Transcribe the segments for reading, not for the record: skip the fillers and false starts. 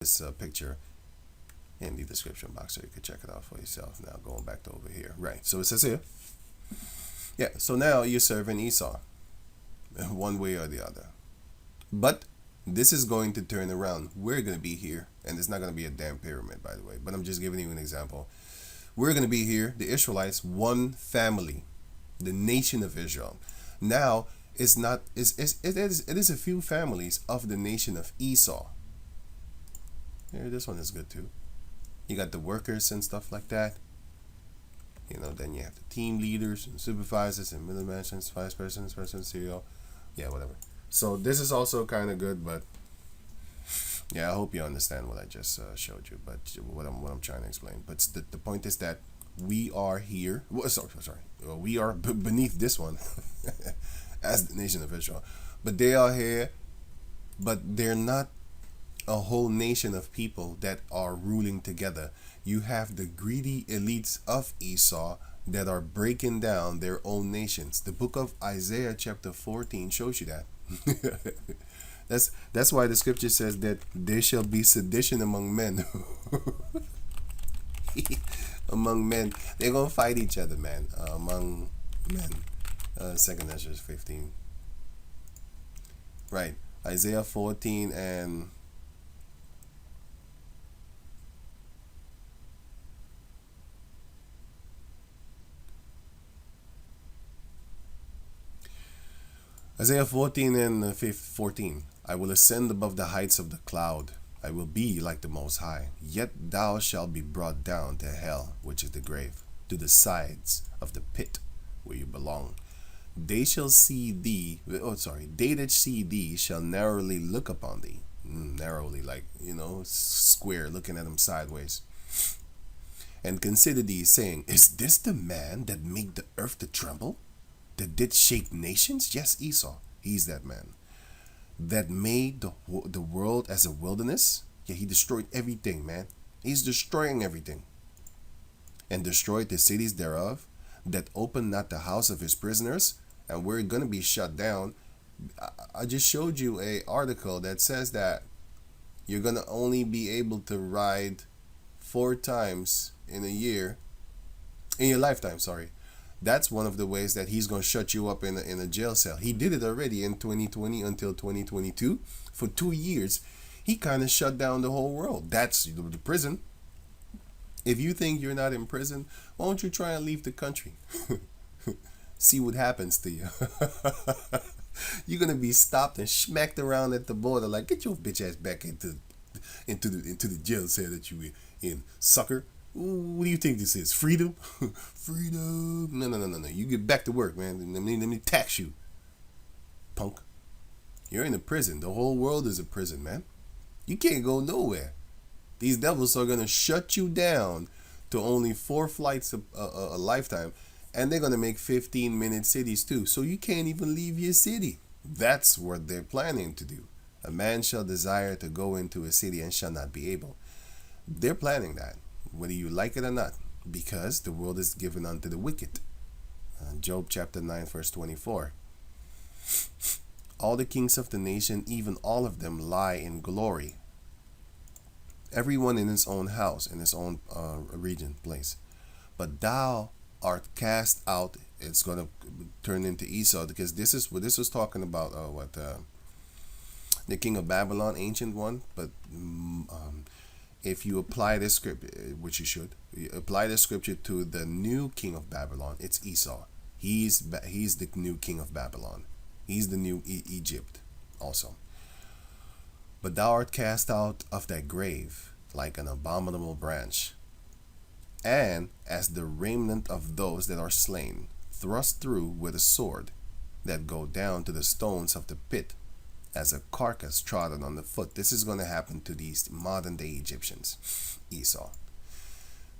this picture in the description box so you can check it out for yourself. Now going back to over here. Right. So it says here. Yeah. So now you're serving Esau one way or the other. But this is going to turn around. We're going to be here. And it's not going to be a damn pyramid, by the way. But I'm just giving you an example. We're going to be here. The Israelites, one family. The nation of Israel. Now, it is a few families of the nation of Esau. Yeah, this one is good too. You got the workers and stuff like that. Then you have the team leaders and supervisors and middle management, vice presidents, presidents, CEO. Yeah, whatever. So this is also kind of good, but yeah, I hope you understand what I just showed you. But what I'm trying to explain. But the point is that we are here. Sorry. We are beneath this one as the nation of Israel. But they are here, but they're not a whole nation of people that are ruling together. You have the greedy elites of Esau that are breaking down their own nations. The book of Isaiah chapter 14 shows you that. That's why the scripture says that there shall be sedition among men. Among men. They're going to fight each other, man. Among men. 2nd Ezra 15. Right. Isaiah 14 and Isaiah 14 and 14. I will ascend above the heights of the cloud. I will be like the Most High. Yet thou shalt be brought down to hell, which is the grave, to the sides of the pit where you belong. They shall see thee. They that see thee shall narrowly look upon thee. Narrowly, like, square, looking at him sideways. And consider thee, saying, is this the man that made the earth to tremble? That did shake nations? Yes, Esau. He's that man. That made the world as a wilderness? Yeah, he destroyed everything, man. He's destroying everything. And destroyed the cities thereof, that opened not the house of his prisoners, and we're going to be shut down. I just showed you a article that says that you're going to only be able to ride 4 times in your lifetime, sorry. That's one of the ways that he's going to shut you up in a jail cell. He did it already in 2020 until 2022. For 2 years, he kind of shut down the whole world. That's the prison. If you think you're not in prison, why don't you try and leave the country? See what happens to you. You're going to be stopped and smacked around at the border like, get your bitch ass back into the jail cell that you in, sucker. What do you think this is? Freedom? Freedom? No. You get back to work, man. Let me tax you, punk. You're in a prison. The whole world is a prison, man. You can't go nowhere. These devils are going to shut you down to only 4 flights a lifetime. And they're going to make 15-minute cities too. So you can't even leave your city. That's what they're planning to do. A man shall desire to go into a city and shall not be able. They're planning that, whether you like it or not, because the world is given unto the wicked. Job chapter 9 verse 24. All the kings of the nation, even all of them, lie in glory. Everyone in his own house, in his own region, place. But thou art cast out. It's going to turn into Esau, because this is what this was talking about. The king of Babylon, ancient one. But if you apply this scripture, which you should, apply this scripture to the new king of Babylon, it's Esau. He's the new king of Babylon. He's the new Egypt also. But thou art cast out of thy grave like an abominable branch, and as the remnant of those that are slain, thrust through with a sword, that go down to the stones of the pit, as a carcass trodden on the foot. This is going to happen to these modern day Egyptians, Esau.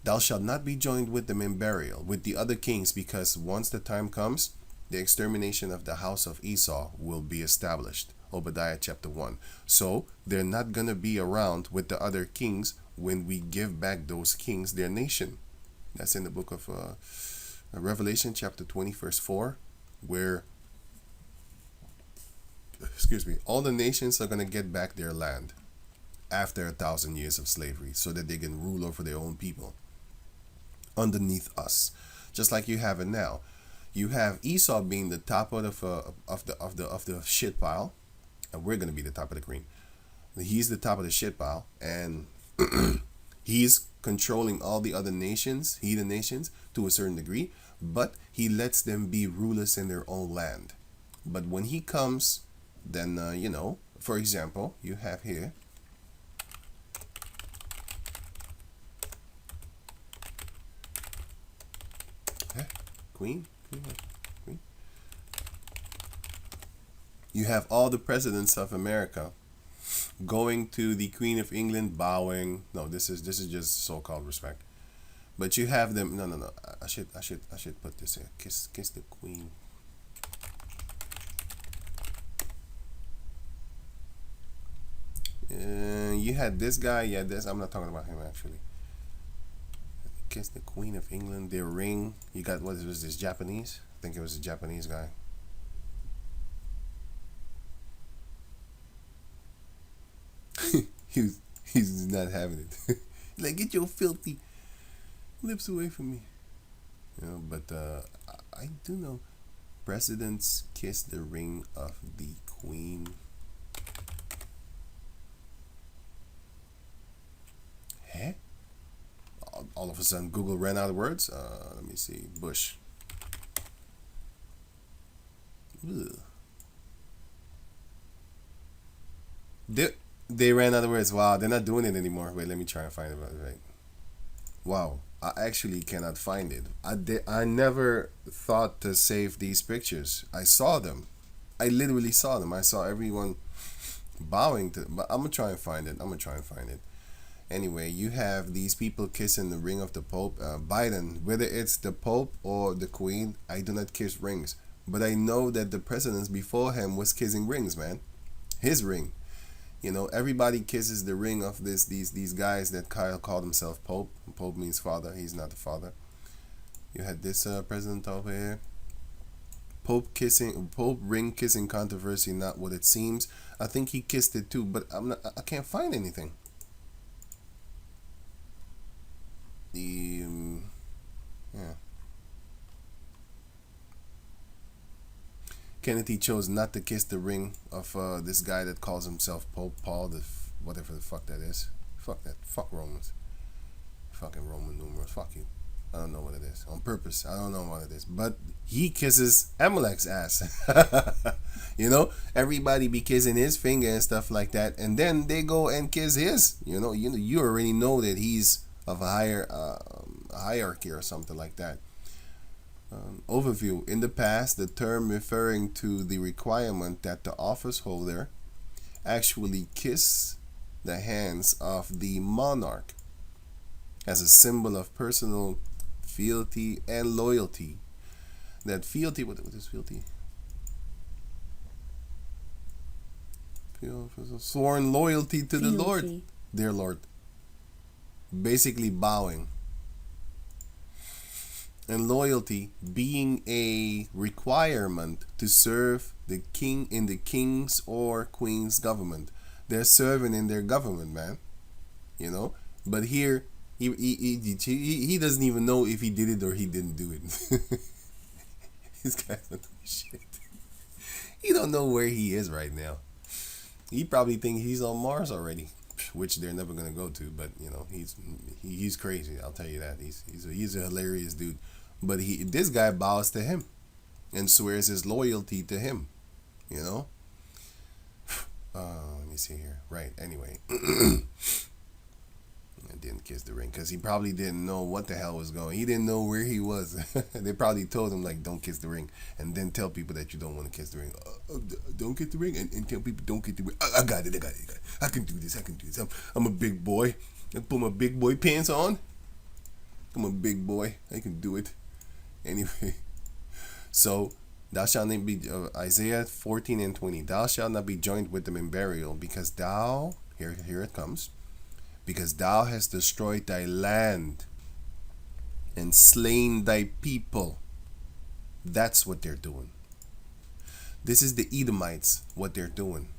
Thou shalt not be joined with them in burial, with the other kings, because once the time comes, the extermination of the house of Esau will be established. Obadiah chapter 1. So they're not going to be around with the other kings when we give back those kings their nation. That's in the book of Revelation chapter 20 verse 4, where all the nations are going to get back their land. after 1,000 years of slavery, so that they can rule over their own people underneath us, just like you have it now. You have Esau being the top of the shit pile, and we're gonna be the top of the cream. He's the top of the shit pile, and he's controlling all the other nations, heathen nations, to a certain degree, but he lets them be rulers in their own land. But when he comes, then, for example, you have here, Queen. You have all the presidents of America going to the Queen of England, bowing. No, this is just so-called respect. But you have them. No. I should put this here. Kiss the Queen. You had this guy. Yeah, this. I'm not talking about him actually. Kiss the Queen of England. Their ring. You got what was this, Japanese? I think it was a Japanese guy. he's not having it. Like, get your filthy lips away from me. But I do know presidents kiss the ring of the Queen. Huh? All of a sudden Google ran out of words. Let me see. Bush. Ugh. They ran out of words. Wow, they're not doing it anymore. Wait, let me try and find it. Right. Wow, I actually cannot find it. I never thought to save these pictures. I saw them. I literally saw them. I saw everyone bowing to. But I'm gonna try and find it. Anyway, you have these people kissing the ring of the Pope. Biden, whether it's the Pope or the Queen, I do not kiss rings. But I know that the presidents before him was kissing rings, man. His ring. Everybody kisses the ring of these guys that Kyle called himself Pope. Pope means father. He's not the father. You had this president over here. Pope ring kissing controversy, not what it seems. I think he kissed it too, but I can't find anything. Yeah. Kennedy chose not to kiss the ring of this guy that calls himself Pope Paul, whatever the fuck that is. Fuck that. Fuck Romans. Fucking Roman numerals. Fuck you. I don't know what it is. On purpose. I don't know what it is. But he kisses Amalek's ass. Everybody be kissing his finger and stuff like that. And then they go and kiss his. You already know that he's of a higher hierarchy or something like that. Overview. In the past, the term referring to the requirement that the office holder actually kiss the hands of the monarch as a symbol of personal fealty and loyalty. That fealty, what is fealty? Sworn loyalty to the Lord, dear Lord. Basically bowing. And loyalty being a requirement to serve the king in the king's or queen's government. They're serving in their government, man. But here he doesn't even know if he did it or he didn't do it. This guy don't know shit. He don't know where he is right now. He probably thinks he's on Mars already, which they're never gonna go to. But he's crazy. I'll tell you that. He's a hilarious dude. But this guy bows to him and swears his loyalty to him. Let me see here. Right. Anyway, I didn't kiss the ring because he probably didn't know what the hell was going. He didn't know where he was. They probably told him like, don't kiss the ring, and then tell people that you don't want to kiss the ring. Don't kiss the ring, and tell people don't kiss the ring. I got it. I can do this. I'm a big boy. I put my big boy pants on. I'm a big boy. I can do it. Anyway, so thou shalt not be Isaiah 14:20. Thou shalt not be joined with them in burial, because thou here it comes, because thou hast destroyed thy land and slain thy people. That's what they're doing. This is the Edomites, what they're doing.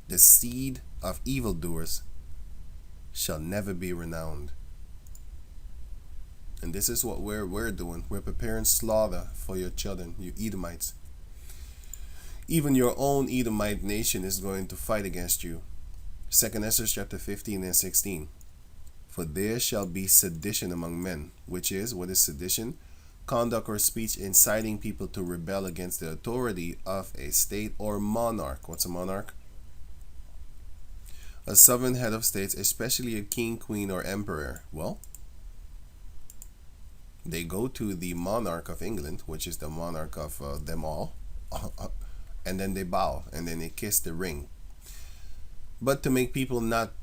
The seed of evildoers shall never be renowned. And this is what we're doing. We're preparing slaughter for your children, you Edomites. Even your own Edomite nation is going to fight against you. 2 Esther chapter 15 and 16. For there shall be sedition among men, which is, what is sedition? Conduct or speech inciting people to rebel against the authority of a state or monarch. What's a monarch? A sovereign head of states, especially a king, queen, or emperor. Well, they go to the monarch of England, which is the monarch of them all, and then they bow, and then they kiss the ring. But to make people not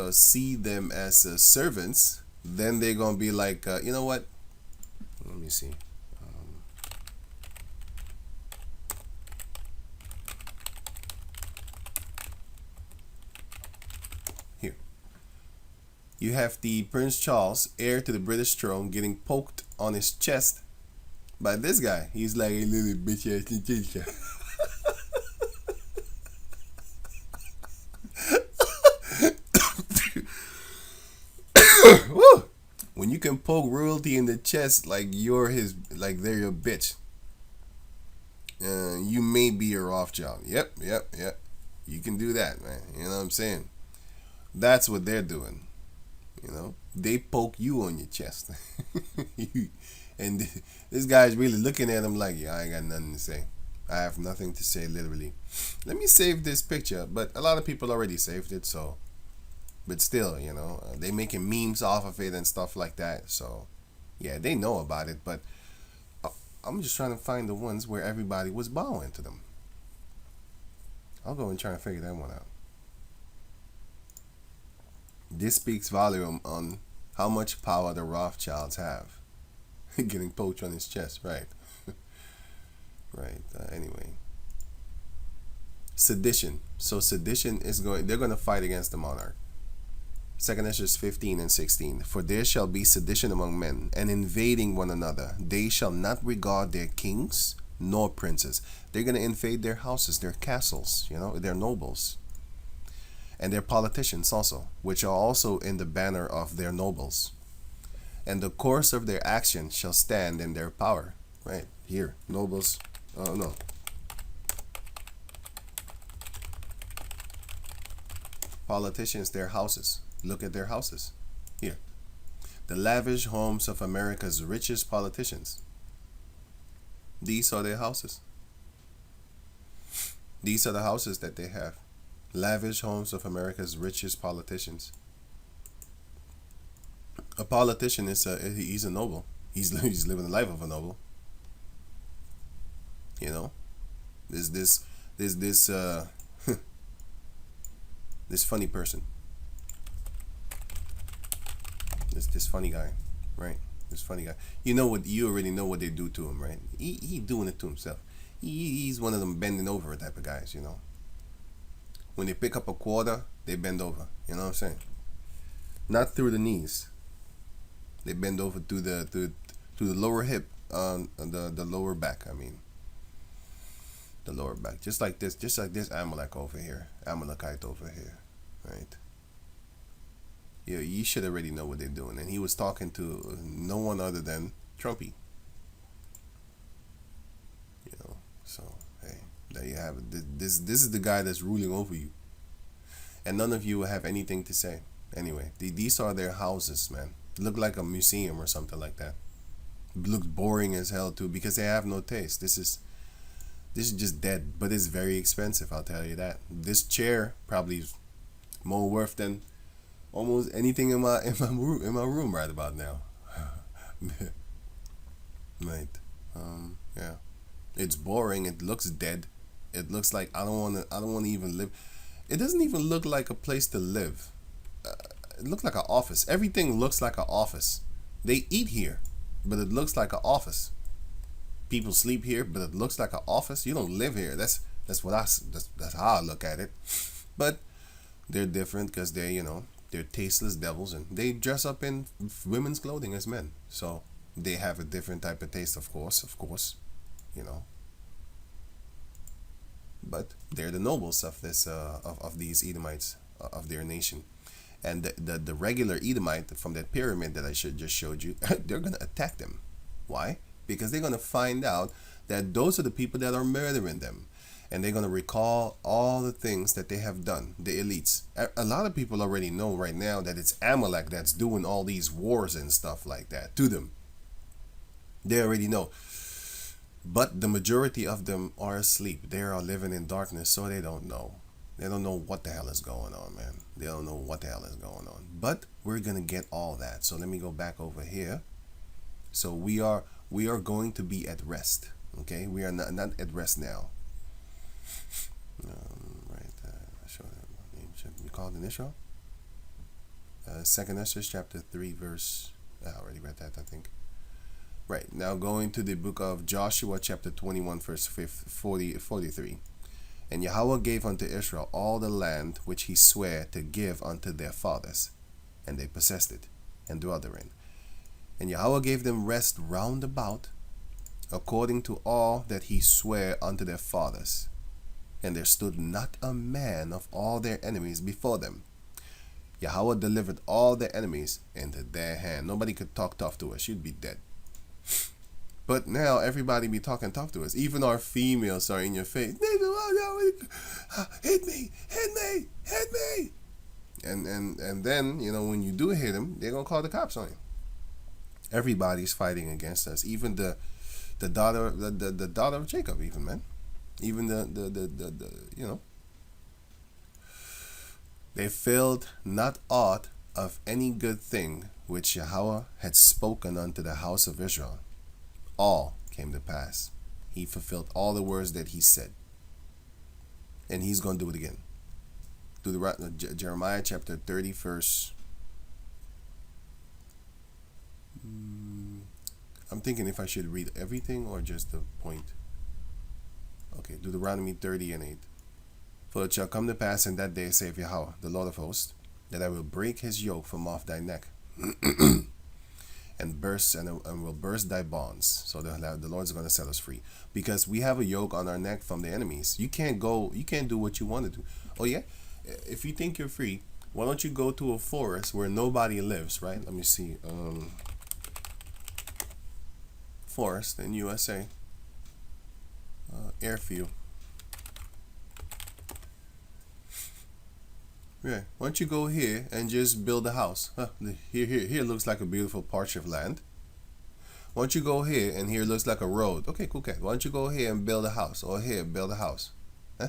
see them as servants, then they're going to be like, you know what? Let me see. Here. You have the Prince Charles, heir to the British throne, getting poked on his chest by this guy. He's like a little bitch ass. When you can poke royalty in the chest like you're his, like they're your bitch, you may be a Rothschild. Yep. You can do that, man. You know what I'm saying? That's what they're doing. You know, they poke you on your chest, and this guy's really looking at him like, yeah, I ain't got nothing to say. I have nothing to say, literally. Let me save this picture, but a lot of people already saved it, so. But still, you know, they making memes off of it and stuff like that. So, yeah, they know about it. But I'm just trying to find the ones where everybody was bowing to them. I'll go and try and figure that one out. This speaks volume on how much power the Rothschilds have. Getting poached on his chest, right? Right. Anyway. Sedition. So sedition is they're going to fight against the monarch. 2 Esther 15 and 16. For there shall be sedition among men, and invading one another. They shall not regard their kings nor princes. They're going to invade their houses, their castles, you know, their nobles. And their politicians also, which are also in the banner of their nobles. And the course of their action shall stand in their power. Right, here, nobles. Oh, no. Politicians, their houses. Look at their houses. Here. The lavish homes of America's richest politicians. These are their houses. These are the houses that they have. Lavish homes of America's richest politicians. A politician he's a noble. He's living the life of a noble. You know, this funny person. This funny guy, right? This funny guy. You already know what they do to him, right? He doing it to himself. He's one of them bending over type of guys, you know. When they pick up a quarter, they bend over. You know what I'm saying? Not through the knees. They bend over to the lower hip, the lower back. I mean, the lower back, just like this Amalek over here, Amalekite over here, right? Yeah, you should already know what they're doing. And he was talking to no one other than Trumpy. You know, so hey, there you have it. This is the guy that's ruling over you, and none of you will have anything to say. Anyway, these are their houses, man. Look like a museum or something like that. Looks boring as hell too, because they have no taste. This is just dead, but it's very expensive. I'll tell you that. This chair probably is more worth than almost anything in my room right about now. Right. Yeah. It's boring. It looks dead. It looks like I don't want to even live. It doesn't even look like a place to live. It looks like an office. Everything looks like an office. They eat here, but it looks like an office. People sleep here, but it looks like an office. You don't live here. That's how I look at it. But they're different because they're tasteless devils, and they dress up in women's clothing as men. So they have a different type of taste, of course, you know. But they're the nobles of this of these Edomites. of their nation. And the regular Edomite from that pyramid that I just showed you, they're going to attack them. Why? Because they're going to find out that those are the people that are murdering them. And they're going to recall all the things that they have done, the elites. A lot of people already know right now that it's Amalek that's doing all these wars and stuff like that to them. They already know. But the majority of them are asleep. They are living in darkness, so they don't know. They don't know what the hell is going on, man. They don't know what the hell is going on. But we're going to get all that. So let me go back over here. So we are going to be at rest. Okay? We are not at rest now. You called in Israel? Second Esther chapter 3 verse... I already read that, I think. Right. Now going to the book of Joshua chapter 21 verse 43. And Yahweh gave unto Israel all the land which he sware to give unto their fathers, and they possessed it, and dwelt therein. And Yahweh gave them rest round about, according to all that he sware unto their fathers. And there stood not a man of all their enemies before them. Yahweh delivered all their enemies into their hand. Nobody could talk tough to us. You'd be dead. But now everybody be talking tough to us. Even our females are in your face. Hit me, hit me, hit me. And then, when you do hit them, they're going to call the cops on you. Everybody's fighting against us. Even the daughter the daughter of Jacob, even, man. Even the they failed not aught of any good thing which Yahweh had spoken unto the house of Israel. All came to pass. He fulfilled all the words that he said. And he's going to do it again. Jeremiah chapter 30 verse... I'm thinking if I should read everything or just the point. Okay, Deuteronomy 30 and 8. For it shall come to pass in that day, saith Yahweh, the Lord of hosts, that I will break his yoke from off thy neck, and will burst thy bonds. So the Lord's going to set us free, because we have a yoke on our neck from the enemies. You can't do what you want to do. Oh yeah, if you think you're free, why don't you go to a forest where nobody lives, right? Let me see. Forest in USA. Airfield. Yeah, why don't you go here and just build a house? Here looks like a beautiful patch of land. Why don't you go here and here looks like a road? Okay, cool. Why don't you go here and build a house, or here build a house? Huh?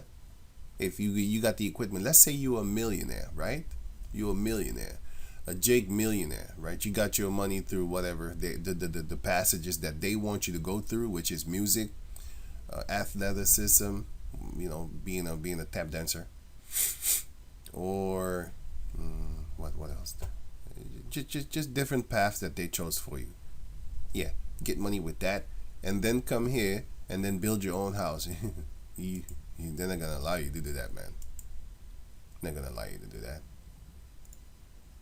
If you got the equipment, let's say you're a millionaire, right? You're a millionaire, a Jake millionaire, right? You got your money through whatever the passages that they want you to go through, which is music, athleticism, being a tap dancer. Or what else? Just different paths that they chose for you. Yeah, get money with that, and then come here and then build your own house. They're not gonna allow you to do that, man. They're not gonna allow you to do that.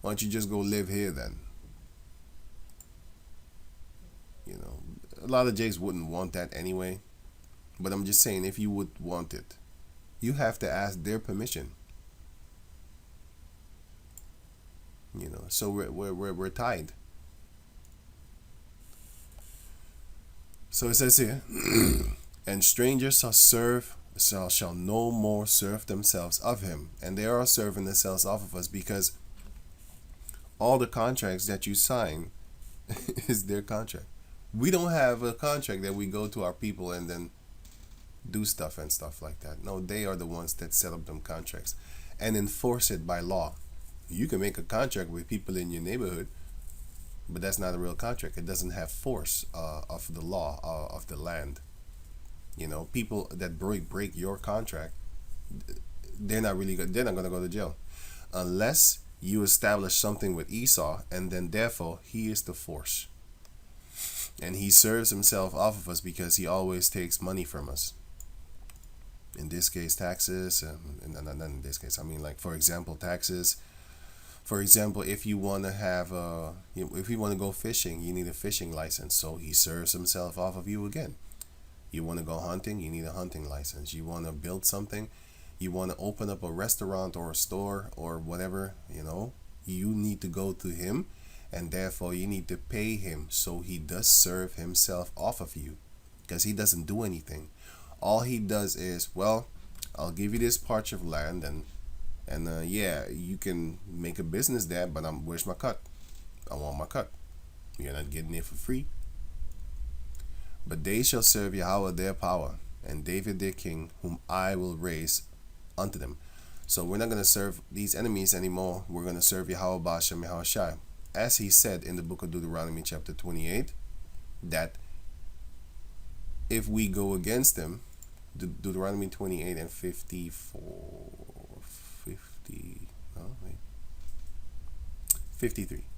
Why don't you just go live here then? A lot of Jakes wouldn't want that anyway. But I'm just saying, if you would want it, you have to ask their permission. So we're tied. So it says here, and strangers shall no more serve themselves of him, and they are serving themselves off of us, because all the contracts that you sign is their contract. We don't have a contract that we go to our people and then do stuff and stuff like that. No, they are the ones that set up them contracts and enforce it by law. You can make a contract with people in your neighborhood, but that's not a real contract. It doesn't have force of the law of the land. People that break your contract, they're not going to go to jail unless you establish something with Esau, and then therefore he is the force, and he serves himself off of us because he always takes money from us. In this case, taxes, and not in this case. I mean, like, for example, taxes. For example, if you want to have if you want to go fishing, you need a fishing license. So he serves himself off of you again. You want to go hunting, you need a hunting license. You want to build something, You want to open up a restaurant or a store or whatever, you need to go to him, and therefore you need to pay him so he does serve himself off of you, because he doesn't do anything. All he does is, well, I'll give you this patch of land, and yeah, you can make a business there, but where's my cut? I want my cut. You're not getting it for free. But they shall serve Yahweh their power, and David their king, whom I will raise unto them. So we're not going to serve these enemies anymore. We're going to serve Yahweh Bashem Yahweh Shai. As he said in the book of Deuteronomy chapter 28, that if we go against them, Deuteronomy 28 and 53.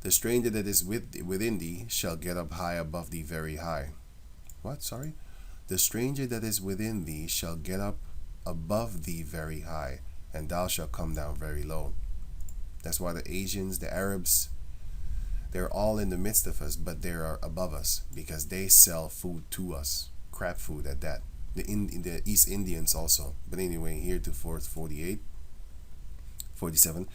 The stranger that is within thee shall get up high above thee very high. What? Sorry? The stranger that is within thee shall get up above thee very high, and thou shalt come down very low. That's why the Asians, the Arabs, they're all in the midst of us, but they are above us because they sell food to us. Crap food at that. The East Indians also. But anyway, here to 47.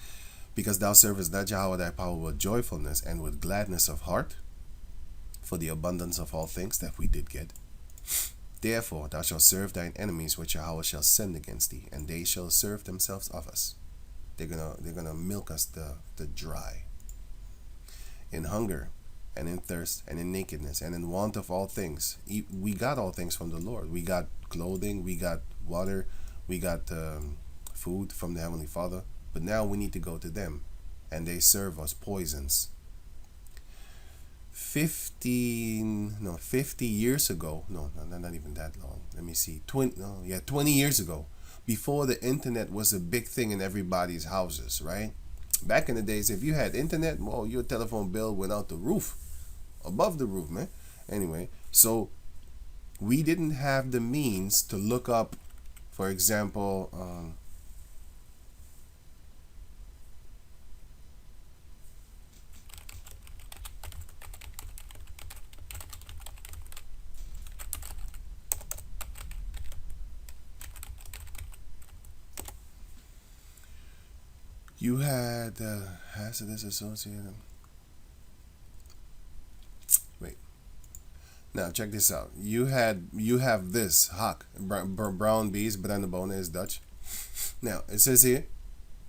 Because thou servest not Yahweh thy power with joyfulness and with gladness of heart, for the abundance of all things that we did get. Therefore thou shalt serve thine enemies which Yahweh shall send against thee, and they shall serve themselves of us. They're gonna milk us the dry. In hunger and in thirst and in nakedness and in want of all things. We got all things from the Lord. We got clothing, we got water, we got food from the Heavenly Father. But now we need to go to them, and they serve us poisons. 50 years ago, not even that long. Let me see, 20 years ago, before the internet was a big thing in everybody's houses, right? Back in the days, if you had internet, well, your telephone bill went out the roof, above the roof, man. Anyway, so we didn't have the means to look up, for example, you had hazardous associated. Wait. Now check this out. You have this hak, brown bees, banana bona is Dutch. Now it says here,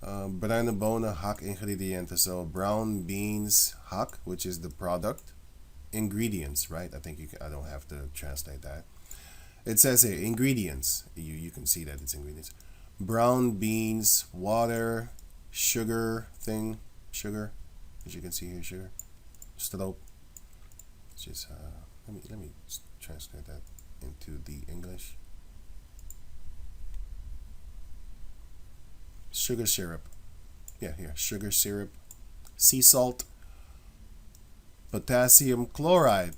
banana bona hak ingrediënten. So brown beans hak, which is the product, ingredients, right? I don't have to translate that. It says here ingredients. You can see that it's ingredients. Brown beans, water, sugar, as you can see here, sugar, stroop. Just let me translate that into the English. Sugar syrup. Yeah, here, sugar syrup, sea salt, potassium chloride.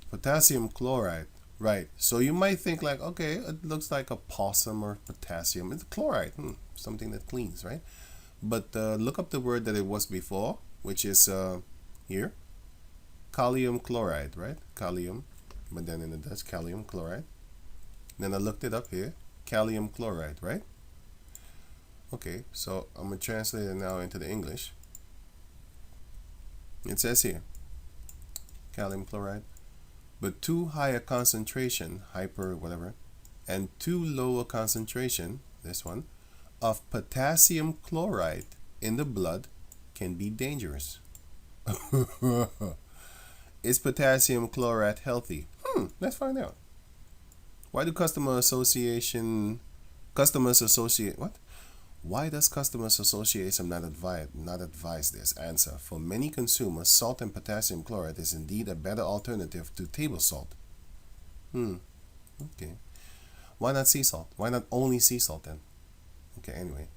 Right. So you might think like, okay, it looks like a possum or potassium. It's chloride, something that cleans, right? But look up the word that it was before, which is here, kalium chloride, right? Kalium, but then in the Dutch, kalium chloride. Then I looked it up here, kalium chloride, right? Okay, so I'm going to translate it now into the English. It says here, kalium chloride, but too high a concentration, hyper whatever, and too low a concentration, this one, of potassium chloride in the blood can be dangerous. Is potassium chloride healthy? Let's find out. Why do customers associate what? Why does customers association not advise this? Answer: for many consumers, salt and potassium chloride is indeed a better alternative to table salt. Okay. Why not sea salt? Why not only sea salt then? Okay, anyway,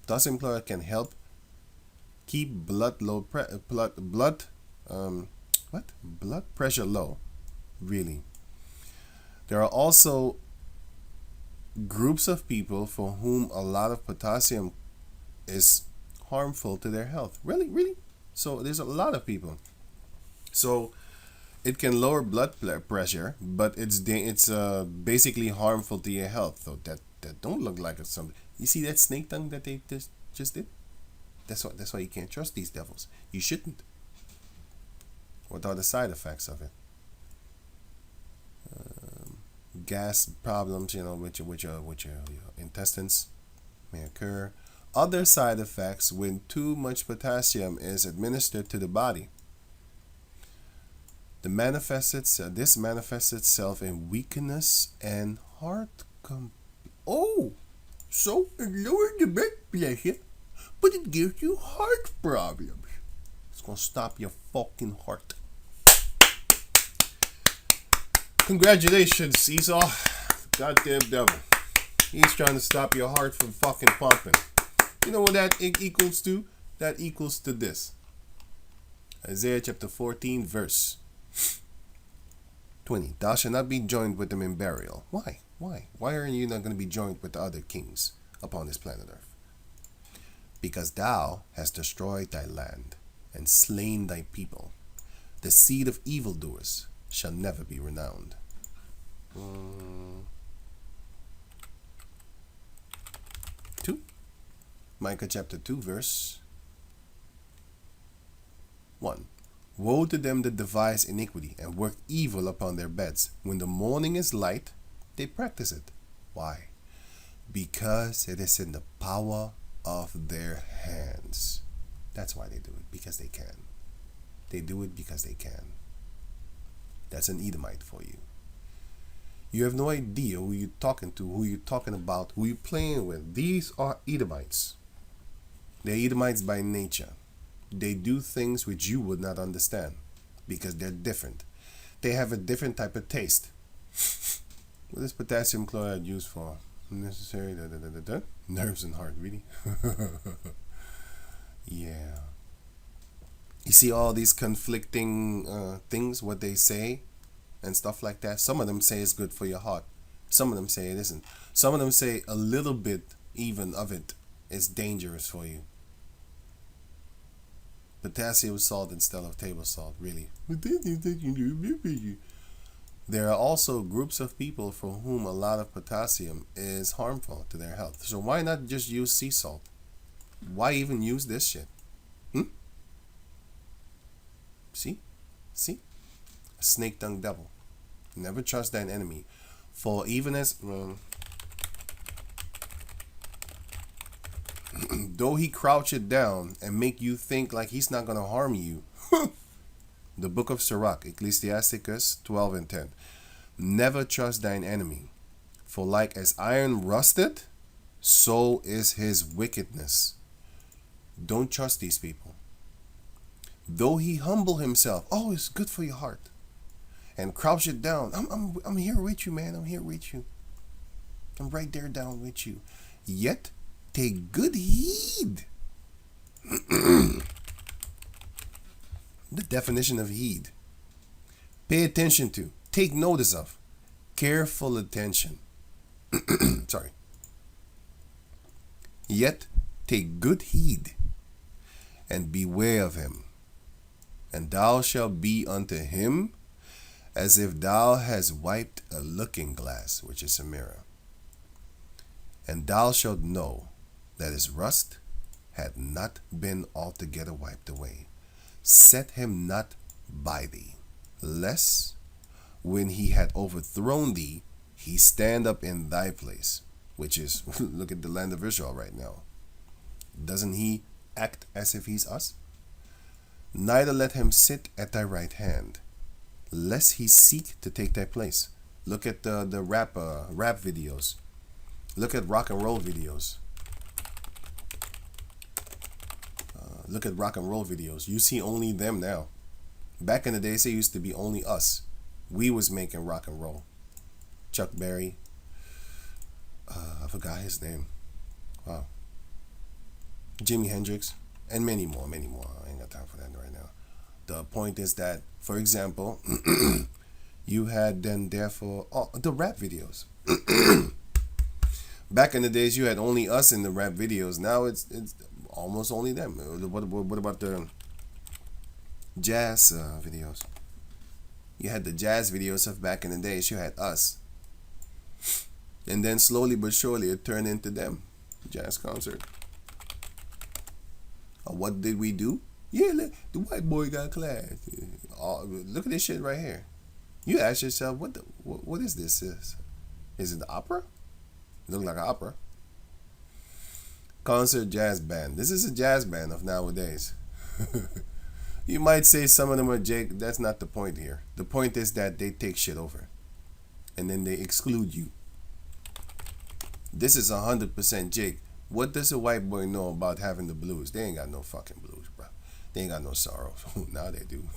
potassium chloride can help keep blood pressure low. Really. There are also groups of people for whom a lot of potassium is harmful to their health. Really. So there's a lot of people. So it can lower blood pressure, but it's basically harmful to your health. So that don't look like it's something. You see that snake tongue that they just did? That's why you can't trust these devils. You shouldn't. What are the side effects of it? Gas problems, with your intestines may occur. Other side effects when too much potassium is administered to the body. This manifests itself in weakness and heart so it lowers the blood pressure, but it gives you heart problems. It's gonna stop your fucking heart. Congratulations, Esau. Goddamn devil. He's trying to stop your heart from fucking pumping. You know what that equals to? That equals to this. Isaiah chapter 14, verse 20. Thou shalt not be joined with them in burial. Why? Why are you not going to be joined with the other kings upon this planet Earth? Because thou hast destroyed thy land and slain thy people. The seed of evildoers shall never be renowned. 2. Micah chapter 2, verse 1. Woe to them that devise iniquity and work evil upon their beds. When the morning is light, they practice it. Why? Because it is in the power of their hands. That's why they do it, because they can. They do it because they can. That's an Edomite for you. You have no idea who you're talking to, who you're talking about, who you're playing with. These are Edomites. They're Edomites by nature. They do things which you would not understand because they're different. They have a different type of taste. What is potassium chloride used for? Necessary nerves and heart, really? Yeah. You see all these conflicting things, what they say and stuff like that. Some of them say it's good for your heart. Some of them say it isn't. Some of them say a little bit even of it is dangerous for you. Potassium salt instead of table salt, really. There are also groups of people for whom a lot of potassium is harmful to their health. So why not just use sea salt? Why even use this shit? See? A snake-tongued devil. Never trust thine enemy. For even as... though he crouch it down and make you think like he's not going to harm you. The book of Sirach, Ecclesiasticus 12 and 10. Never trust thine enemy, for like as iron rusted, so is his wickedness. Don't trust these people. Though he humble himself, it's good for your heart, and crouch it down. I'm here with you, man. I'm here with you. I'm right there down with you. Yet take good heed. The definition of heed. Pay attention to. Take notice of. Careful attention. Sorry. Yet take good heed and beware of him. And thou shalt be unto him as if thou hast wiped a looking glass, which is a mirror. And thou shalt know that his rust had not been altogether wiped away. Set him not by thee, lest when he had overthrown thee, he stand up in thy place, which is, look at the land of Israel right now. Doesn't he act as if he's us? Neither let him sit at thy right hand, lest he seek to take thy place. Look at the rap videos. Look at rock and roll videos. Look at rock and roll videos. You see only them now. Back in the days, it used to be only us. We was making rock and roll. Chuck Berry. I forgot his name. Wow. Jimi Hendrix. And many more. I ain't got time for that right now. The point is that, for example, you had then therefore the rap videos. Back in the days, you had only us in the rap videos. Now it's almost only them. What about the jazz videos? You had the jazz videos of back in the days. You had us. And then slowly but surely it turned into them. Jazz concert. What did we do? Yeah, look, the white boy got class. Look at this shit right here. You ask yourself, what is this? Is it the opera? Look like an opera. Concert jazz band. This is a jazz band of nowadays. You might say some of them are Jake. That's not the point here. The point is that they take shit over. And then they exclude you. This is 100% Jake. What does a white boy know about having the blues? They ain't got no fucking blues, bro. They ain't got no sorrows. Now they do.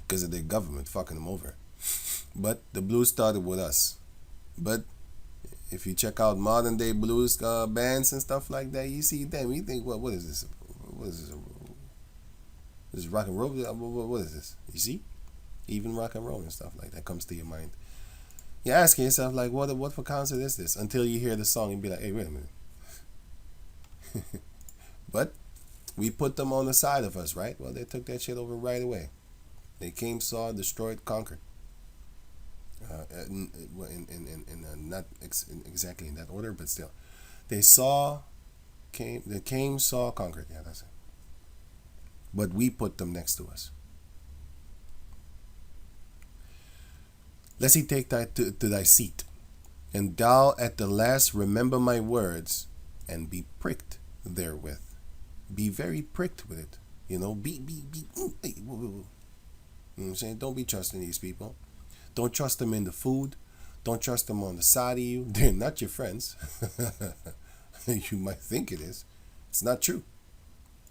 Because of their government fucking them over. But the blues started with us. But if you check out modern day blues bands and stuff like that, you see them. You think, what is this? What is this? This is rock and roll? What is this? You see? Even rock and roll and stuff like that comes to your mind. You're asking yourself, like, what for concert is this? Until you hear the song and be like, hey, wait a minute. But we put them on the side of us, right? Well, they took that shit over right away. They came, saw, destroyed, conquered. Not exactly in that order, but still. They came, saw, conquered. Yeah, that's it. But we put them next to us. Lest he take thy to thy seat, and thou at the last remember my words, and be pricked therewith. Be very pricked with it. You know, be. You know what I'm saying? Don't be trusting these people. Don't trust them in the food. Don't trust them on the side of you. They're not your friends. You might think it is. It's not true.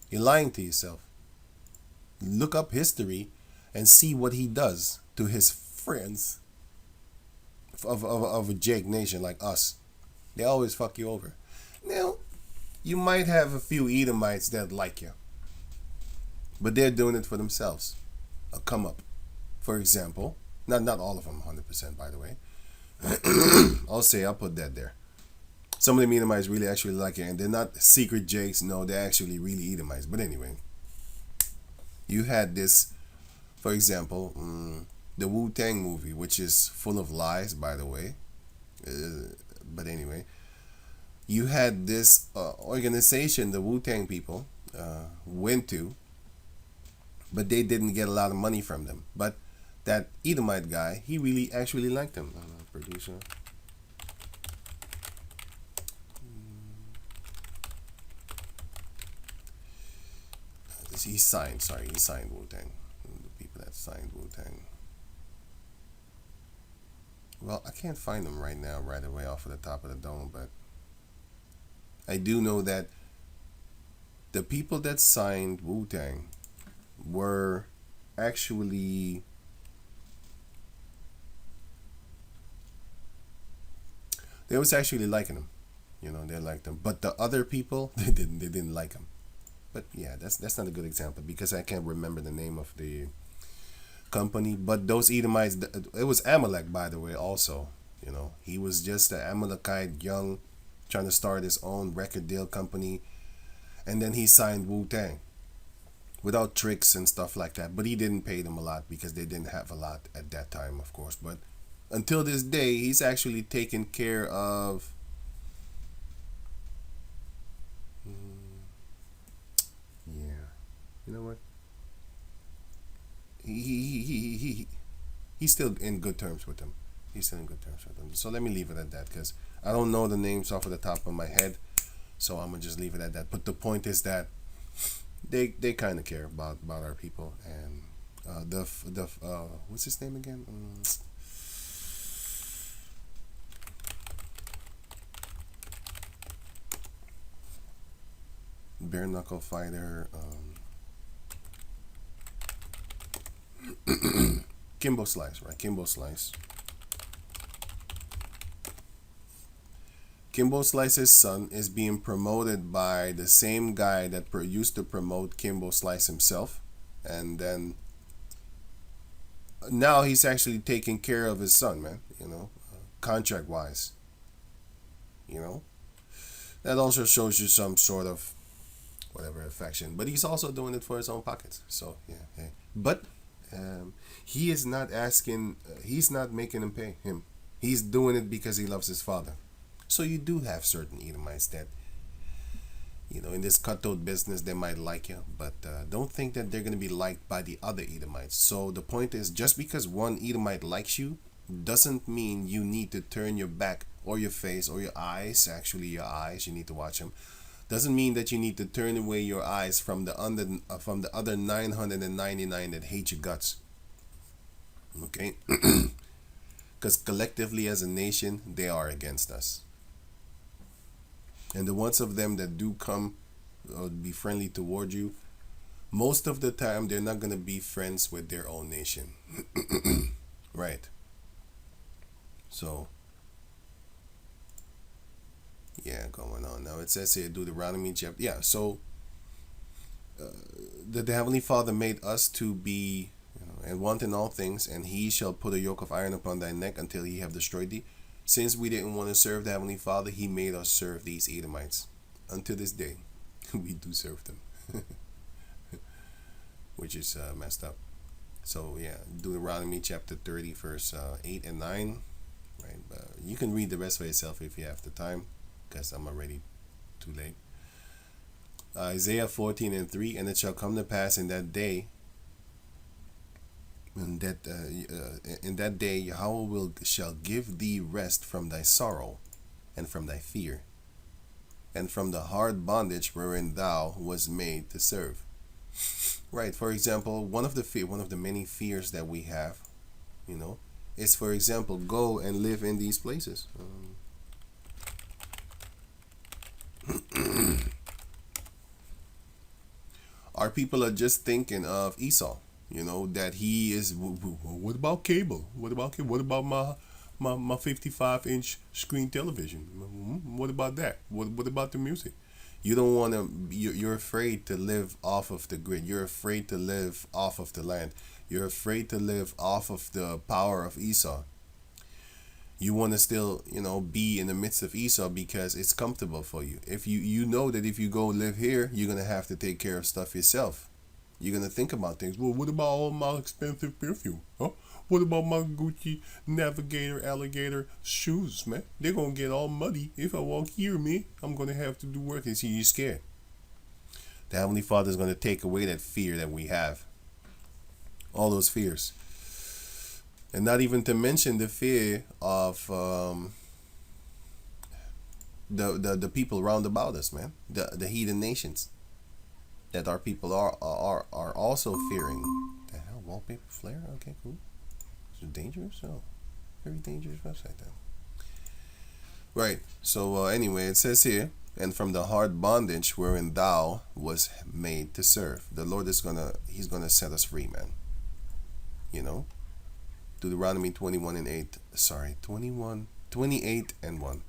You're lying to yourself. Look up history and see what he does to his friends of a Jake nation like us. They always fuck you over. Now, you might have a few Edomites that like you, but they're doing it for themselves. A come up, for example. Not all of them, 100%, by the way. I'll put that there. Some of the Edomites really actually like it, and they're not secret Jakes. No, they're actually really Edomites. But anyway, you had this, for example, the Wu-Tang movie, which is full of lies, by the way. But anyway, you had this organization, the Wu-Tang people, went to, but they didn't get a lot of money from them. But that Edomite guy, he really actually liked them. Producer. He signed Wu-Tang. The people that signed Wu-Tang. Well, I can't find them right now, right away off of the top of the dome, but I do know that the people that signed Wu-Tang were actually they was actually liking him. You know, they liked him. But the other people, they didn't like him. But yeah, that's not a good example because I can't remember the name of the company. But those Edomites, it was Amalek, by the way, also. You know, he was just an Amalekite, young, trying to start his own record deal company. And then he signed Wu-Tang without tricks and stuff like that. But he didn't pay them a lot because they didn't have a lot at that time, of course. But until this day, he's actually taken care of you know what? He's still in good terms with them. He's still in good terms with them. So let me leave it at that because I don't know the names off of the top of my head. So I'm gonna just leave it at that. But the point is that they kind of care about our people and what's his name again? Bare knuckle fighter. Kimbo Slice, right? Kimbo Slice. Kimbo Slice's son is being promoted by the same guy that used to promote Kimbo Slice himself. And then now he's actually taking care of his son, man, you know, contract wise. You know, that also shows you some sort of whatever affection, but he's also doing it for his own pockets. So yeah. But he is not asking, he's not making him pay him. He's doing it because he loves his father. So you do have certain Edomites that In this cutthroat business, they might like you, but don't think that they're going to be liked by the other Edomites. So the point is, just because one Edomite likes you doesn't mean you need to turn your back or your face or your eyes. Actually, your eyes, you need to watch them. Doesn't mean that you need to turn away your eyes from the other 999 that hate your guts. Okay, because collectively as a nation, they are against us. And the ones of them that do come be friendly toward you, most of the time they're not going to be friends with their own nation. Right. So, yeah, going on. Now it says here, Deuteronomy chapter. Yeah, so the Heavenly Father made us to be and want in all things, and he shall put a yoke of iron upon thy neck until he have destroyed thee. Since we didn't want to serve the Heavenly Father, he made us serve these Edomites. Until this day, we do serve them, which is messed up. So yeah, Deuteronomy chapter 30, verse 8 and 9. Right, you can read the rest for yourself if you have the time, because I'm already too late. Isaiah 14 and 3, and it shall come to pass in that day, Yahweh shall give thee rest from thy sorrow, and from thy fear, and from the hard bondage wherein thou was made to serve. Right. For example, one of the many fears that we have, is, for example, go and live in these places. Our people are just thinking of Esau. That he is. What about cable? What about my 55-inch screen television? What about that? What about the music? You don't want to. You're afraid to live off of the grid. You're afraid to live off of the land. You're afraid to live off of the power of Esau. You want to still, be in the midst of Esau because it's comfortable for you. If you know that if you go live here, you're gonna have to take care of stuff yourself. You're gonna think about things. Well, what about all my expensive perfume? Huh? What about my Gucci Navigator alligator shoes, man? They're gonna get all muddy if I walk here, man. I'm gonna have to do work. And see, you're scared. The Heavenly Father is gonna take away that fear that we have. All those fears. And not even to mention the fear of the people round about us, man. The heathen nations that our people are also fearing. The hell, wallpaper flare? Okay, cool. Is it dangerous? Oh, very dangerous website then. Right. So anyway, it says here, and from the hard bondage wherein thou was made to serve. The Lord is He's gonna set us free, man. Deuteronomy 28 and 1.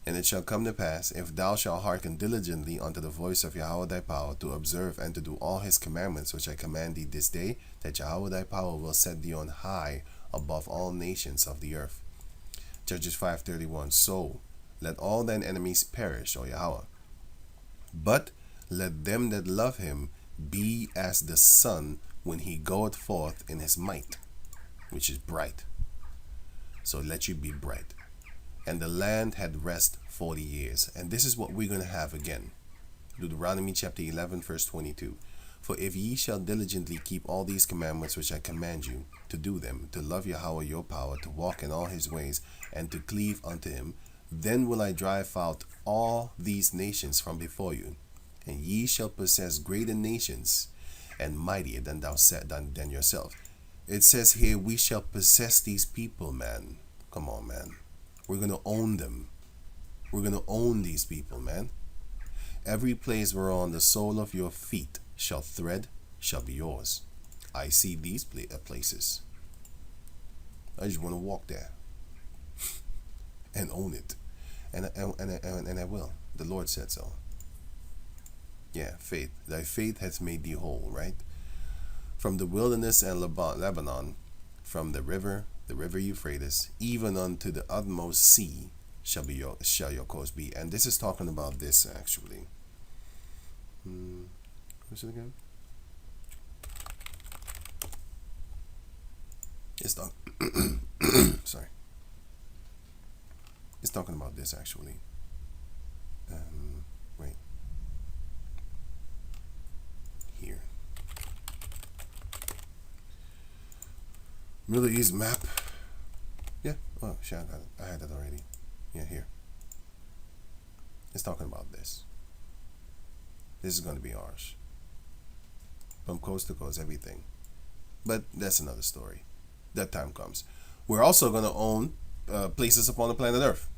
And it shall come to pass, if thou shalt hearken diligently unto the voice of Yahweh thy power, to observe and to do all his commandments which I command thee this day, that Yahweh thy power will set thee on high above all nations of the earth. Judges 5:31. So let all thine enemies perish, O Yahweh. But let them that love him be as the sun when he goeth forth in his might, which is bright. So let you be bright. And the land had rest 40 years. And this is what we're going to have again. Deuteronomy chapter 11, verse 22. For if ye shall diligently keep all these commandments which I command you, to do them, to love Yahweh your power, to walk in all his ways, and to cleave unto him, then will I drive out all these nations from before you, and ye shall possess greater nations, and mightier than than yourself. It says here, we shall possess these people, man. Come on, man. We're going to own them. We're going to own these people, man. Every place whereon the sole of your feet shall tread shall be yours. I see these places. I just want to walk there and own it. And I will. The Lord said so. Yeah, faith. Thy faith hath made thee whole, right? From the wilderness and Lebanon, from the river Euphrates, even unto the utmost sea shall your coast be. And this is talking about this actually. What's it again? It's sorry. It's talking about this actually. Wait. Middle East map. Yeah. Oh, shit, I had that already. Yeah, here. It's talking about this. This is going to be ours. From coast to coast, everything. But that's another story. That time comes. We're also going to own places upon the planet Earth.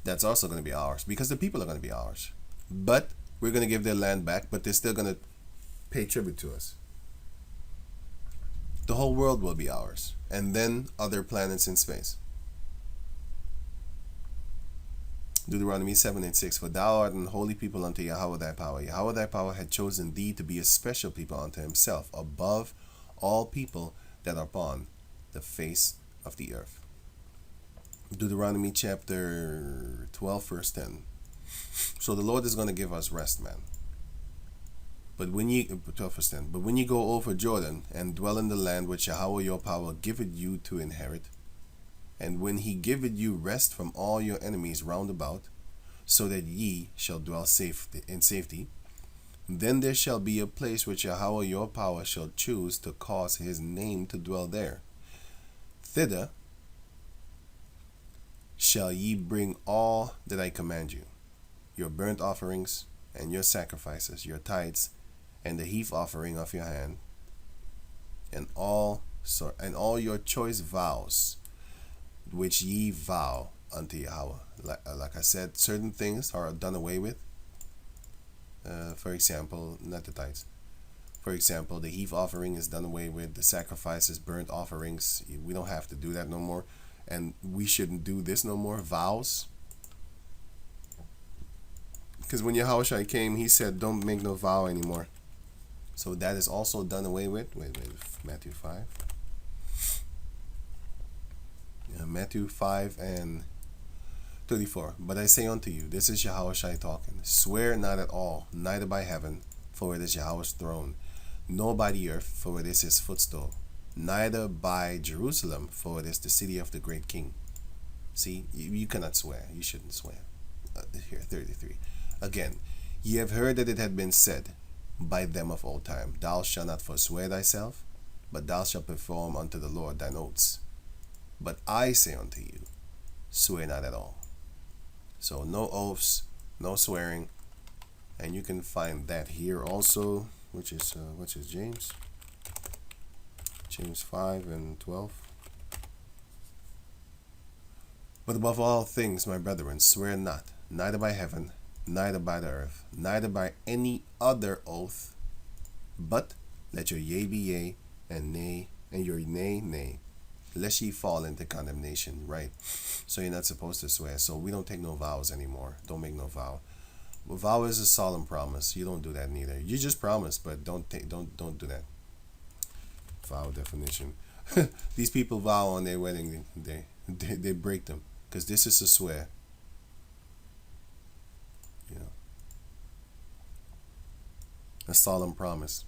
That's also going to be ours because the people are going to be ours. But we're going to give their land back, but they're still going to pay tribute to us. The whole world will be ours. And then other planets in space. Deuteronomy 7:6. For thou art an holy people unto Yahweh thy power. Yahweh thy power had chosen thee to be a special people unto himself, above all people that are upon the face of the earth. Deuteronomy chapter 12, verse 10. So the Lord is going to give us rest, man. But when you 12 verse 10. But when you go over Jordan and dwell in the land which Yahweh your power giveth you to inherit, and when he giveth you rest from all your enemies round about, so that ye shall dwell in safety, then there shall be a place which Yahweh your power shall choose to cause his name to dwell there. Thither shall ye bring all that I command you, your burnt offerings and your sacrifices, your tithes, and the heave offering of your hand, and all your choice vows which ye vow unto Yahweh. Like I said, certain things are done away with. For example, not the tithes. For example, the heave offering is done away with. The sacrifices, burnt offerings, we don't have to do that no more. And we shouldn't do this no more. Vows. Because when Yahushua came, he said, don't make no vow anymore. So that is also done away with. Wait, Matthew 5. Matthew 5 and 34. But I say unto you, this is Yahushua talking. Swear not at all, neither by heaven, for it is Yahweh's throne, nor by the earth, for it is his footstool, neither by Jerusalem, for it is the city of the great king. See, you cannot swear. You shouldn't swear. Here, 33. Again, ye have heard that it had been said by them of old time, thou shalt not forswear thyself, but thou shalt perform unto the Lord thine oaths. But I say unto you, swear not at all. So no oaths, no swearing, and you can find that here also, which is James 5 and 12. But above all things, my brethren, swear not, neither by heaven, neither by the earth, neither by any other oath, but let your yea be yea, and nay, and your nay, nay, lest ye fall into condemnation. Right? So you're not supposed to swear. So we don't take no vows anymore. Don't make no vow. A vow is a solemn promise. You don't do that neither. You just promise, but don't do that. Vow definition. These people vow on their wedding day. They break them because this is a swear. You know, a solemn promise.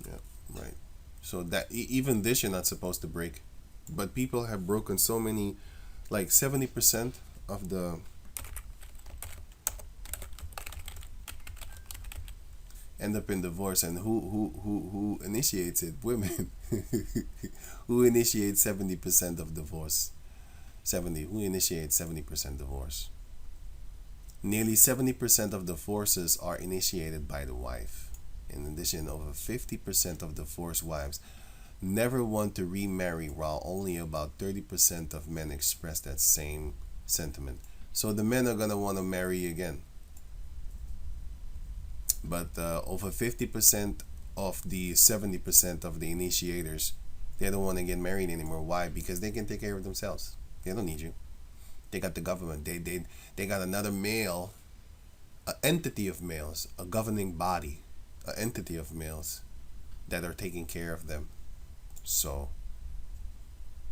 Yeah, right. So that even this you're not supposed to break, but people have broken so many, like 70% of the end up in divorce. And who initiates it? Women. Who initiates 70% of divorce? 70. Who initiates 70% divorce? Nearly 70% of divorces are initiated by the wife. In addition, over 50% of divorced wives never want to remarry, while only about 30% of men express that same sentiment. So the men are going to want to marry again. But over 50% of the 70% of the initiators, they don't want to get married anymore. Why? Because they can take care of themselves. They don't need you. They got the government. They got another male, an entity of males, a governing body, an entity of males that are taking care of them. So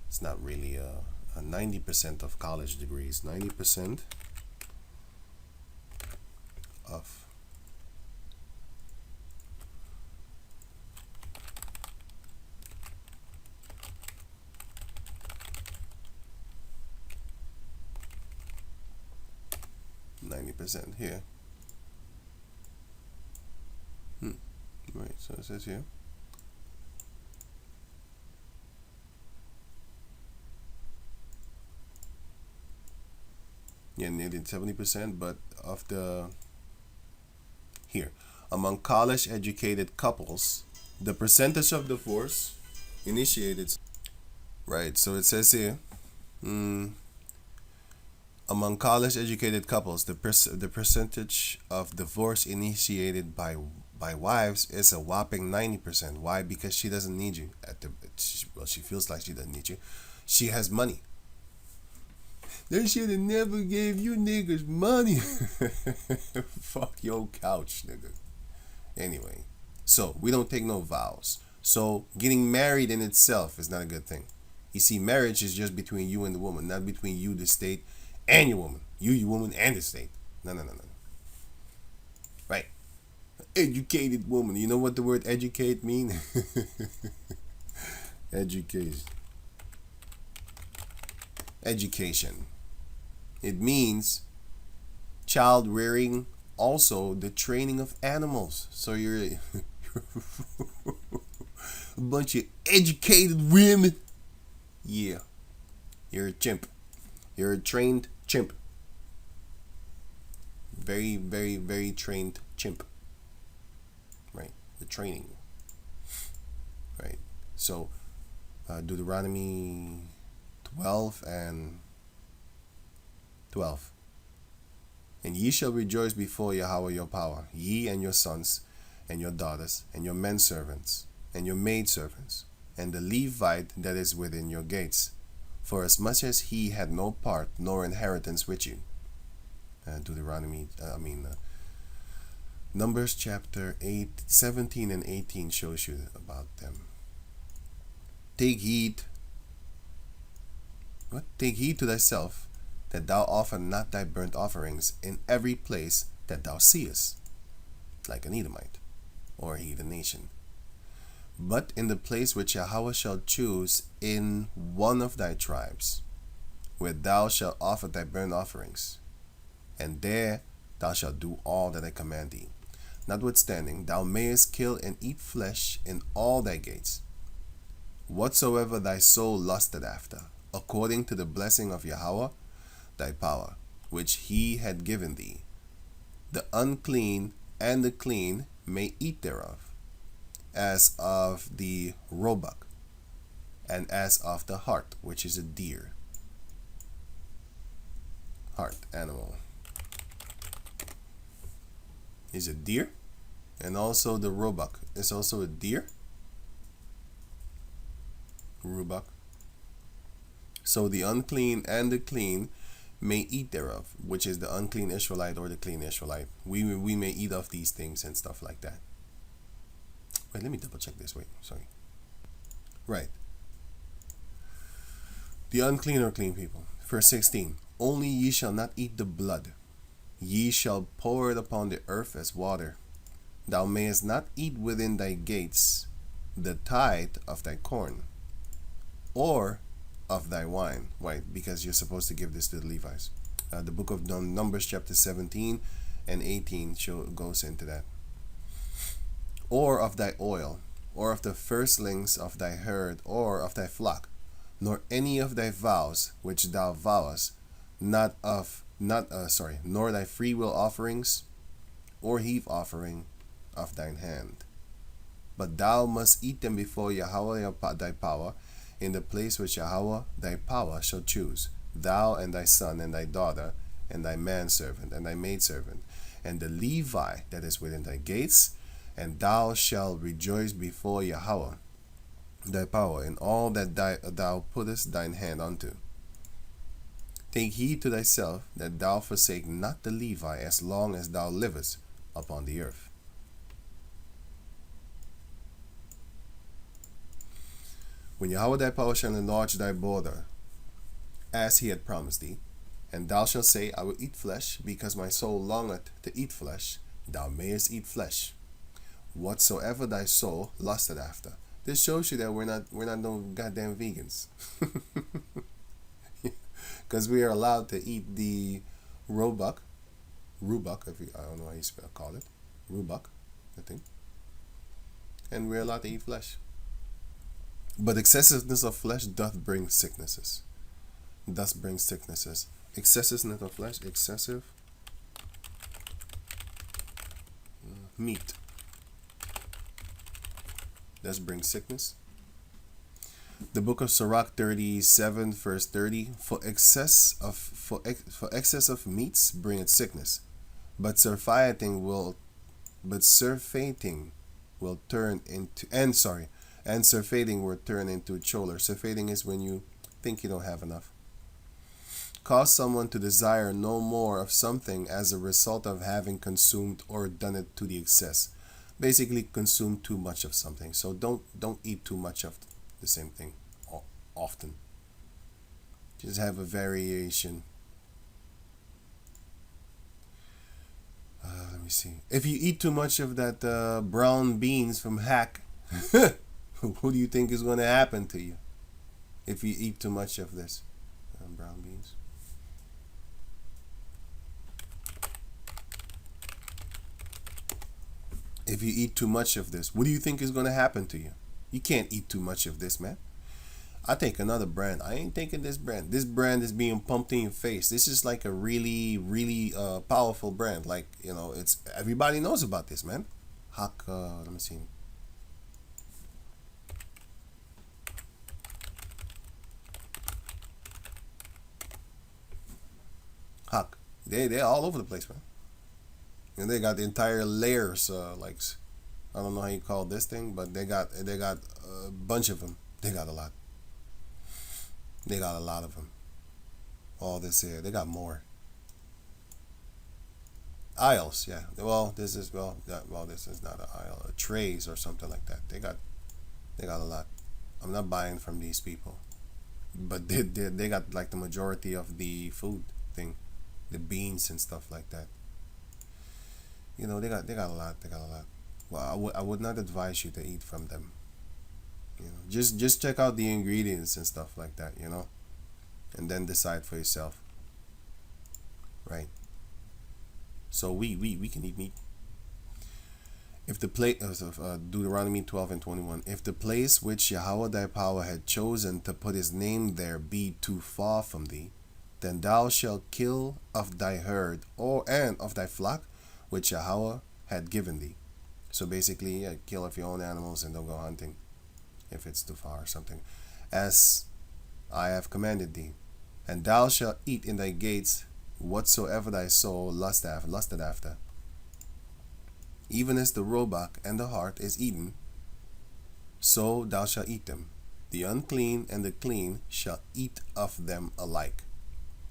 it's not really a 90% of college degrees. 90% of here. Right, so it says here Yeah, nearly 70%, but of the here, among college-educated couples, the percentage of divorce initiated. Right. So it says here, mm, among college-educated couples, the percentage of divorce initiated by wives is a whopping 90%. Why? Because she doesn't need you well, she feels like she doesn't need you. She has money. They should have never gave you niggas money. Fuck your couch, nigga. Anyway, so we don't take no vows. So getting married in itself is not a good thing. You see, marriage is just between you and the woman, not between you, the state, and your woman. You, your woman, and the state. No, no, no, no. Right. Educated woman. You know what the word educate mean? Education. Education. It means child rearing, also the training of animals. So you're a bunch of educated women. Yeah. You're a chimp. You're a trained chimp. Very, very, very trained chimp. Right? The training. Right? So, Deuteronomy 12 and 12. And ye shall rejoice before Yahweh your power, ye and your sons, and your daughters, and your men servants, and your maid servants, and the Levite that is within your gates, for as much as he had no part nor inheritance with you. Numbers chapter 8, 17 and 18 shows you about them. Take heed. What? Take heed to thyself, that thou offer not thy burnt offerings in every place that thou seest, like an Edomite, or a heathen nation, but in the place which Yahweh shall choose in one of thy tribes, where thou shalt offer thy burnt offerings, and there thou shalt do all that I command thee. Notwithstanding, thou mayest kill and eat flesh in all thy gates, whatsoever thy soul lusted after, according to the blessing of Yahweh thy power, which he had given thee. The unclean and the clean may eat thereof, as of the roebuck, and as of the hart, which is a deer. Hart, animal, is a deer, and also the roebuck is also a deer. Roebuck. So the unclean and the clean may eat thereof, which is the unclean Israelite or the clean Israelite. We may eat of these things and stuff like that. Wait, let me double check this. Wait, sorry. Right. The unclean or clean people. Verse 16. Only ye shall not eat the blood. Ye shall pour it upon the earth as water. Thou mayest not eat within thy gates the tithe of thy corn, or of thy wine. Why? Because you're supposed to give this to the Levites. The book of Numbers chapter 17 and 18 goes into that. Or of thy oil, or of the firstlings of thy herd, or of thy flock, nor any of thy vows which thou vowest, nor thy freewill offerings, or heave offering of thine hand. But thou must eat them before Yahweh thy power, in the place which Yahweh thy power shall choose, thou and thy son and thy daughter, and thy manservant and thy maidservant, and the Levi that is within thy gates, and thou shalt rejoice before Yahweh thy power in all that thou puttest thine hand unto. Take heed to thyself that thou forsake not the Levi as long as thou livest upon the earth. When Yahweh thy power shall enlarge thy border, as he had promised thee, and thou shalt say, I will eat flesh, because my soul longeth to eat flesh, thou mayest eat flesh, whatsoever thy soul lusted after. This shows you that we're not no goddamn vegans, because we are allowed to eat the roebuck, I don't know how you call it, roebuck, I think, and we're allowed to eat flesh. But excessiveness of flesh doth bring sicknesses. Excessiveness of flesh, excessive meat. Does bring sickness. The book of Sirach 37 verse 30. For excess of meats bringeth sickness, but surfeiting will turn into and surfeiting will turn into choler. Surfeiting is when you think you don't have enough. Cause someone to desire no more of something as a result of having consumed or done it to the excess. Basically, consume too much of something. So don't eat too much of the same thing often. Just have a variation. Let me see. If you eat too much of that brown beans from Hack, what do you think is going to happen to you if you eat too much of this brown beans? If you eat too much of this, what do you think is going to happen to you? You can't eat too much of this, man. I take another brand. I ain't taking this brand. This brand is being pumped in your face. This is like a really, really powerful brand. Like, you know, it's everybody knows about this, man. Hawk, let me see. Hawk. They're all over the place, man. And they got the entire layers, like, I don't know how you call this thing, but they got a bunch of them. They got a lot. They got a lot of them. All this here, they got more. Aisles, yeah. This is not an aisle. Trays or something like that. They got a lot. I'm not buying from these people, but they got like the majority of the food thing, the beans and stuff like that. You know, they got a lot. They got a lot. Well, I would not advise you to eat from them. You know, just check out the ingredients and stuff like that. You know, and then decide for yourself. Right. So we can eat meat. If the place of Deuteronomy 12 and 21, if the place which Yahweh thy power had chosen to put his name there be too far from thee, then thou shalt kill of thy herd and of thy flock which Yahweh had given thee. So basically, kill off your own animals and don't go hunting if it's too far or something. As I have commanded thee. And thou shalt eat in thy gates whatsoever thy soul lusted after. Even as the roebuck and the hart is eaten, so thou shalt eat them. The unclean and the clean shall eat of them alike.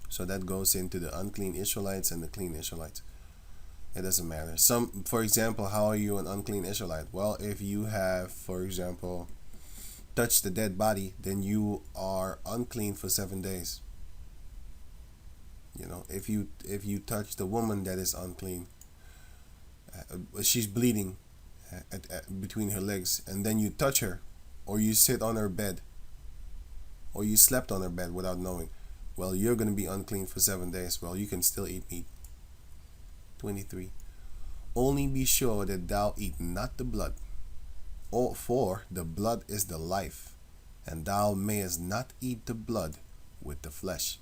So that goes into the unclean Israelites and the clean Israelites. It doesn't matter. For example, how are you an unclean Israelite? Well, if you have, for example, touched the dead body, then you are unclean for 7 days. You know, if you touch the woman that is unclean, she's bleeding between her legs, and then you touch her, or you sit on her bed, or you slept on her bed without knowing, well, you're going to be unclean for 7 days. Well, you can still eat meat. 23. Only be sure that thou eat not the blood, for the blood is the life, and thou mayest not eat the blood with the flesh.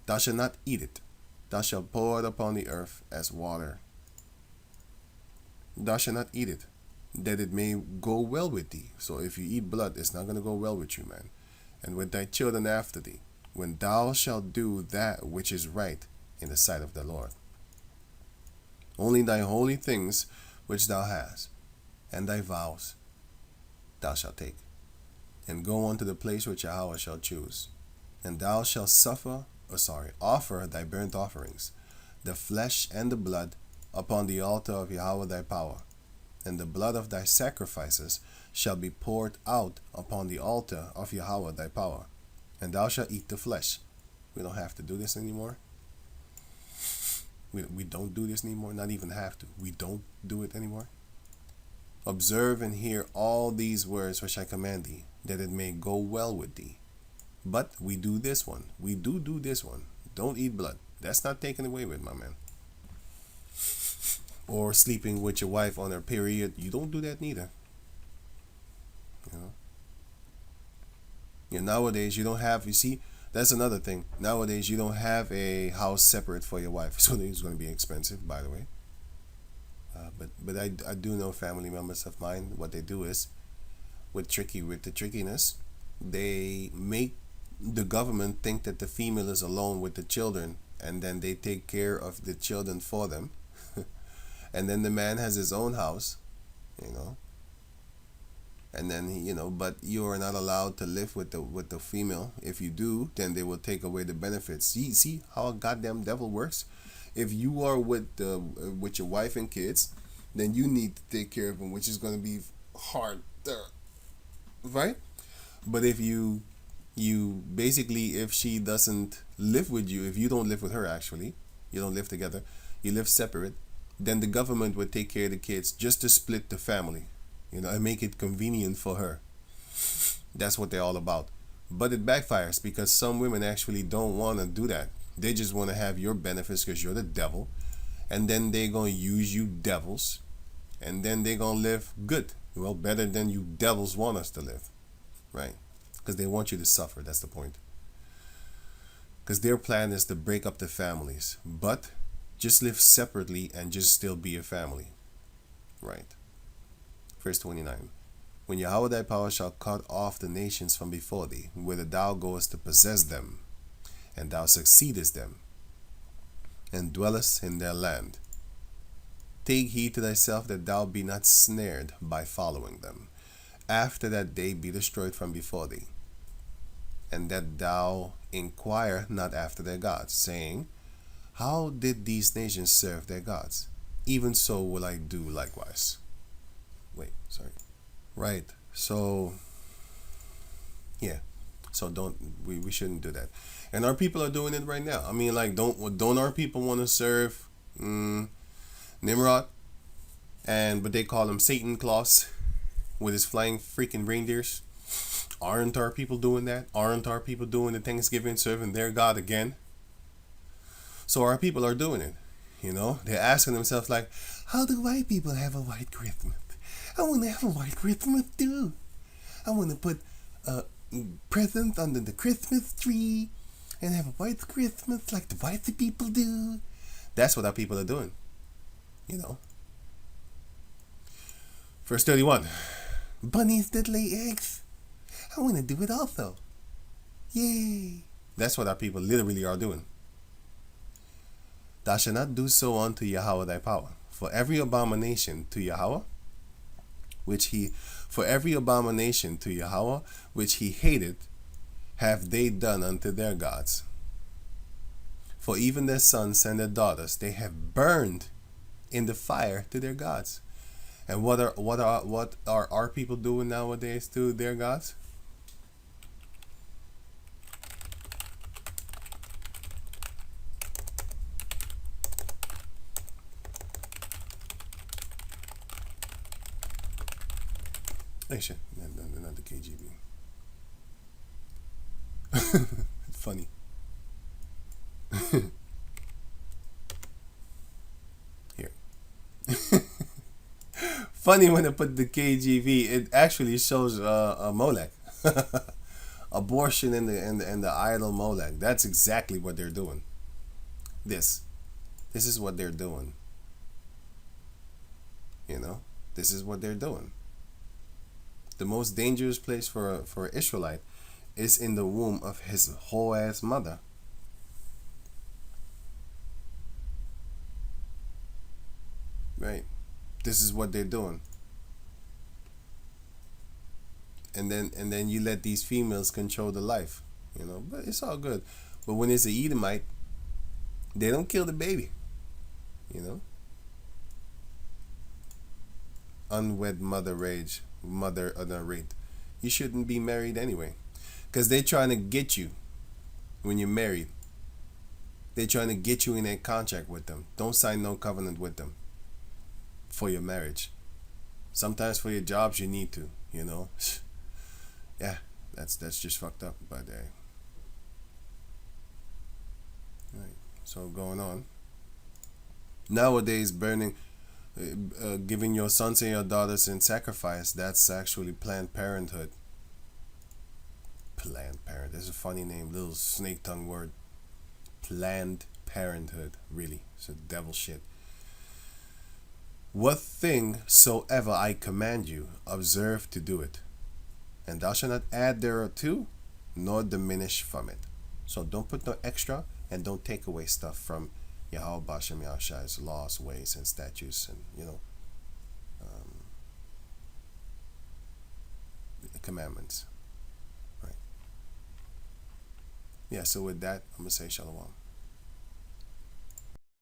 Thou shalt not eat it. Thou shalt pour it upon the earth as water. Thou shalt not eat it, that it may go well with thee. So if you eat blood, it's not going to go well with you, man. And with thy children after thee, when thou shalt do that which is right in the sight of the Lord. Only thy holy things which thou hast, and thy vows, thou shalt take, and go unto the place which Yahweh shall choose. And thou shalt offer thy burnt offerings, the flesh and the blood, upon the altar of Yahweh thy power. And the blood of thy sacrifices shall be poured out upon the altar of Yahweh thy power. And thou shalt eat the flesh. We don't have to do this anymore. We don't do this anymore. Not even have to. We don't do it anymore. Observe and hear all these words which I command thee, that it may go well with thee. But we do this one. We do this one. Don't eat blood. That's not taken away with, my man. Or sleeping with your wife on her period. You don't do that neither. You know. Yeah, nowadays you don't have. You see, That's another thing. Nowadays, you don't have a house separate for your wife, so it's going to be expensive, by the way. But I do know family members of mine. What they do is, with the trickiness, they make the government think that the female is alone with the children, and then they take care of the children for them, and then the man has his own house, you know, and then but you are not allowed to live with the female. If you do, then they will take away the benefits. See how a goddamn devil works. If you are with your wife and kids, then you need to take care of them, which is going to be hard, right? But if you basically, if she doesn't live with you, if you don't live with her, actually, you don't live together, you live separate, then the government would take care of the kids just to split the family, and make it convenient for her. That's what they're all about. But it backfires because some women actually don't want to do that. They just want to have your benefits because you're the devil, and then they're going to use you devils, and then they're going to live good, well, better than you devils want us to live, right? Because they want you to suffer. That's the point. Because their plan is to break up the families, but just live separately and just still be a family, right? Verse 29. When Yahweh thy power shall cut off the nations from before thee, whither thou goest to possess them, and thou succeedest them, and dwellest in their land, take heed to thyself that thou be not snared by following them, after that they be destroyed from before thee, and that thou inquire not after their gods, saying, how did these nations serve their gods? Even so will I do likewise. Wait, sorry. Right. So, yeah. So we shouldn't do that. And our people are doing it right now. I mean, like, don't our people want to serve Nimrod? But they call him Satan Claus with his flying freaking reindeers. Aren't our people doing that? Aren't our people doing the Thanksgiving, serving their God again? So our people are doing it. They're asking themselves, like, how do white people have a white Christmas? I want to have a white Christmas too. I want to put a present under the Christmas tree and have a white Christmas like the white people do. That's what our people are doing. Verse 31. Bunnies that lay eggs. I want to do it also. Yay. That's what our people literally are doing. Thou shalt not do so unto Yahweh thy power. For every abomination to Yahweh, which he hated, have they done unto their gods. For even their sons and their daughters they have burned in the fire to their gods. And what are our people doing nowadays to their gods? Actually, not the KGB. Funny. Here. Funny when I put the KGB, it actually shows a Molech. Abortion in the idol Molech. That's exactly what they're doing. This is what they're doing. This is what they're doing. The most dangerous place for an Israelite is in the womb of his whole ass mother. Right. This is what they're doing. And then you let these females control the life. But it's all good. But when it's an Edomite, they don't kill the baby. Unwed mother rage. Mother rate. You shouldn't be married anyway, because they're trying to get you when you're married. They're trying to get you in a contract with them. Don't sign no covenant with them for your marriage. Sometimes for your jobs you need to. Yeah, that's just fucked up. But right. So going on nowadays, giving your sons and your daughters in sacrifice, that's actually Planned Parenthood. Planned Parenthood. That's a funny name, little snake tongue word. Planned Parenthood, really. It's a devil shit. What thing soever I command you, observe to do it. And thou shalt not add thereto, nor diminish from it. So don't put no extra, and don't take away stuff from Yahweh Bashem Yahushai's laws, ways, and statutes, and commandments. Right. Yeah, so with that, I'm going to say Shalom.